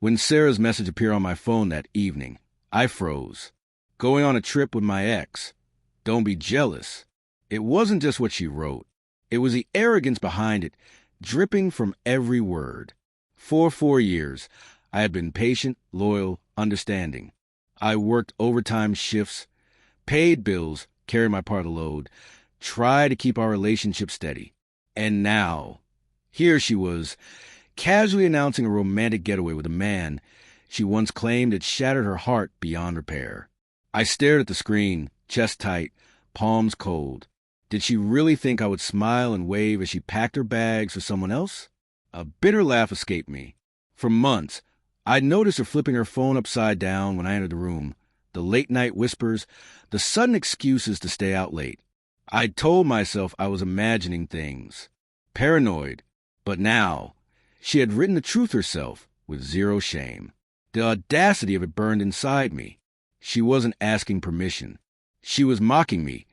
When Sarah's message appeared on my phone that evening, I froze. Going on a trip with my ex. Don't be jealous. It wasn't just what she wrote. It was the arrogance behind it, dripping from every word. For 4 years, I had been patient, loyal, understanding. I worked overtime shifts, paid bills, carried my part of the load, tried to keep our relationship steady. And now, here she was, casually announcing a romantic getaway with a man she once claimed had shattered her heart beyond repair. I stared at the screen, chest tight, palms cold. Did she really think I would smile and wave as she packed her bags for someone else? A bitter laugh escaped me. For months, I'd noticed her flipping her phone upside down when I entered the room, the late-night whispers, the sudden excuses to stay out late. I'd told myself I was imagining things, paranoid, but now she had written the truth herself with zero shame. The audacity of it burned inside me. She wasn't asking permission. She was mocking me,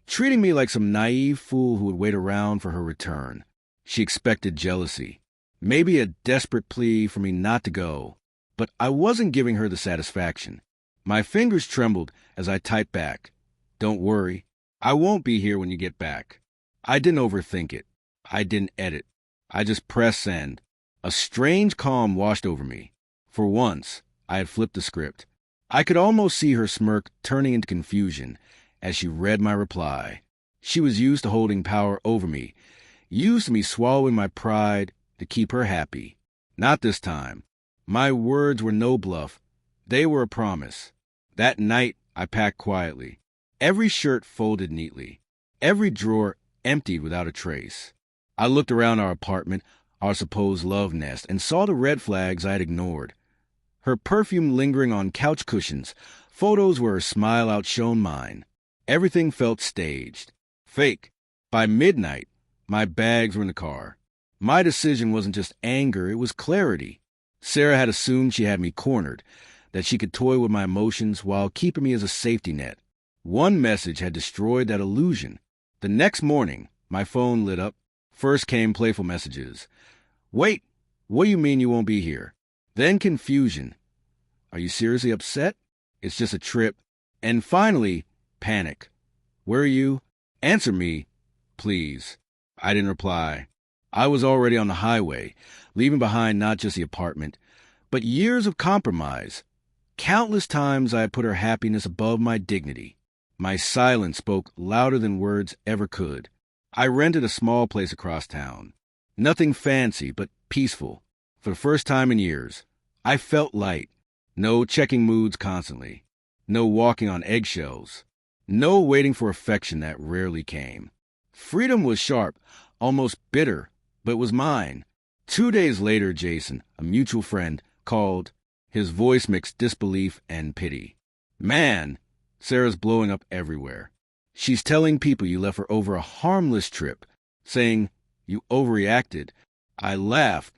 treating me like some naive fool who would wait around for her return. She expected jealousy, maybe a desperate plea for me not to go, but I wasn't giving her the satisfaction. My fingers trembled as I typed back, "Don't worry, I won't be here when you get back." I didn't overthink it. I didn't edit. I just pressed send. A strange calm washed over me. For once, I had flipped the script. I could almost see her smirk turning into confusion as she read my reply. She was used to holding power over me, used to me swallowing my pride to keep her happy. Not this time. My words were no bluff. They were a promise. That night, I packed quietly. Every shirt folded neatly. Every drawer emptied without a trace. I looked around our apartment, our supposed love nest, and saw the red flags I had ignored. Her perfume lingering on couch cushions, photos where her smile outshone mine. Everything felt staged. Fake. By midnight, my bags were in the car. My decision wasn't just anger, it was clarity. Sarah had assumed she had me cornered, that she could toy with my emotions while keeping me as a safety net. One message had destroyed that illusion. The next morning, my phone lit up. First came playful messages. "Wait, what do you mean you won't be here?" Then confusion. "Are you seriously upset? It's just a trip." And finally, panic. "Where are you? Answer me, please." I didn't reply. I was already on the highway, leaving behind not just the apartment, but years of compromise. Countless times I had put her happiness above my dignity. My silence spoke louder than words ever could. I rented a small place across town. Nothing fancy, but peaceful. For the first time in years, I felt light. No checking moods constantly. No walking on eggshells. No waiting for affection that rarely came. Freedom was sharp, almost bitter, but it was mine. 2 days later, Jason, a mutual friend, called. His voice mixed disbelief and pity. "Man, Sarah's blowing up everywhere. She's telling people you left her over a harmless trip, saying you overreacted." I laughed,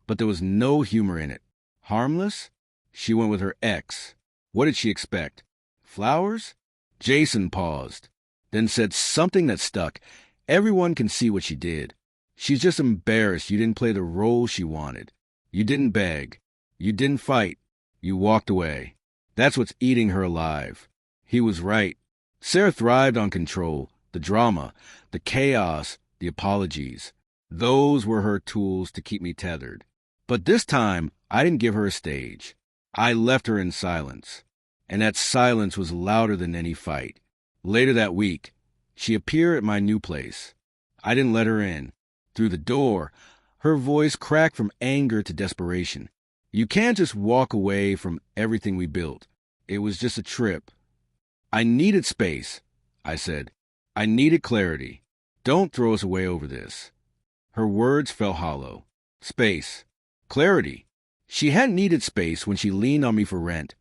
but there was no humor in it. Harmless? She went with her ex. What did she expect? Flowers? Jason paused, then said something that stuck. "Everyone can see what she did. She's just embarrassed you didn't play the role she wanted. You didn't beg. You didn't fight. You walked away. That's what's eating her alive." He was right. Sarah thrived on control, the drama, the chaos, the apologies. Those were her tools to keep me tethered. But this time, I didn't give her a stage. I left her in silence. And that silence was louder than any fight. Later that week, she appeared at my new place. I didn't let her in. Through the door, her voice cracked from anger to desperation. "You can't just walk away from everything we built. It was just a trip." "I needed space," I said. "I needed clarity. Don't throw us away over this." Her words fell hollow. Space. Clarity. She hadn't needed space when she leaned on me for rent,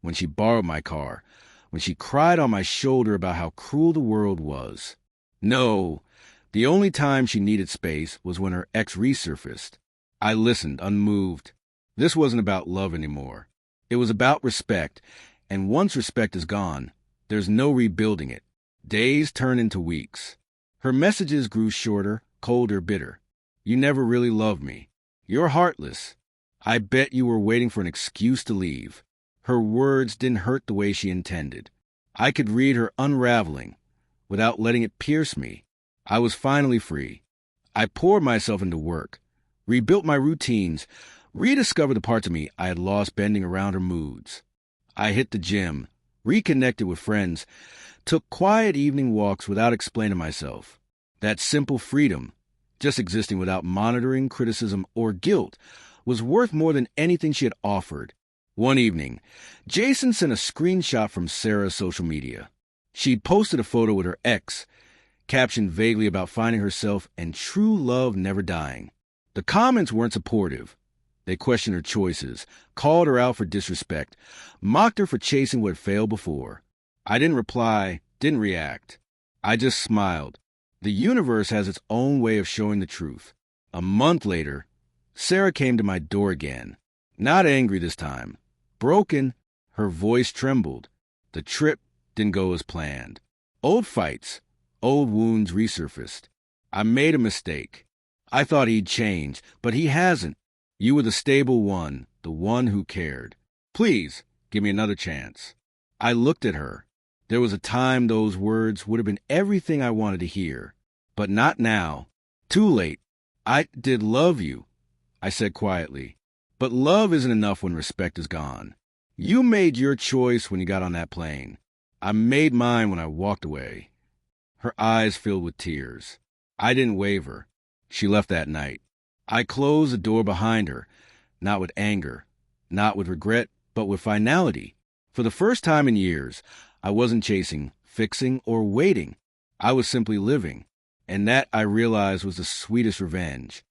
when she borrowed my car, when she cried on my shoulder about how cruel the world was. No, the only time she needed space was when her ex resurfaced. I listened, unmoved. This wasn't about love anymore. It was about respect, and once respect is gone, there's no rebuilding it. Days turn into weeks. Her messages grew shorter, colder, bitter. "You never really loved me. You're heartless." I bet you were waiting for an excuse to leave. Her words didn't hurt the way she intended. I could read her unraveling without letting it pierce me. I was finally free. I poured myself into work, rebuilt my routines, rediscovered the parts of me I had lost bending around her moods. I hit the gym, reconnected with friends, took quiet evening walks without explaining myself. That simple freedom, just existing without monitoring, criticism, or guilt, was worth more than anything she had offered. One evening, Jason sent a screenshot from Sarah's social media. She'd posted a photo with her ex, captioned vaguely about finding herself and true love never dying. The comments weren't supportive. They questioned her choices, called her out for disrespect, mocked her for chasing what had failed before. I didn't reply, didn't react. I just smiled. The universe has its own way of showing the truth. A month later, Sarah came to my door again. Not angry this time. Broken, her voice trembled. The trip didn't go as planned. Old fights, old wounds resurfaced. I made a mistake. I thought he'd change, but he hasn't. You were the stable one, the one who cared. Please, give me another chance. I looked at her. There was a time those words would have been everything I wanted to hear. But not now. Too late. I did love you, I said quietly. But love isn't enough when respect is gone. You made your choice when you got on that plane. I made mine when I walked away. Her eyes filled with tears. I didn't waver. She left that night. I closed the door behind her, not with anger, not with regret, but with finality. For the first time in years, I wasn't chasing, fixing, or waiting. I was simply living. And that, I realized, was the sweetest revenge.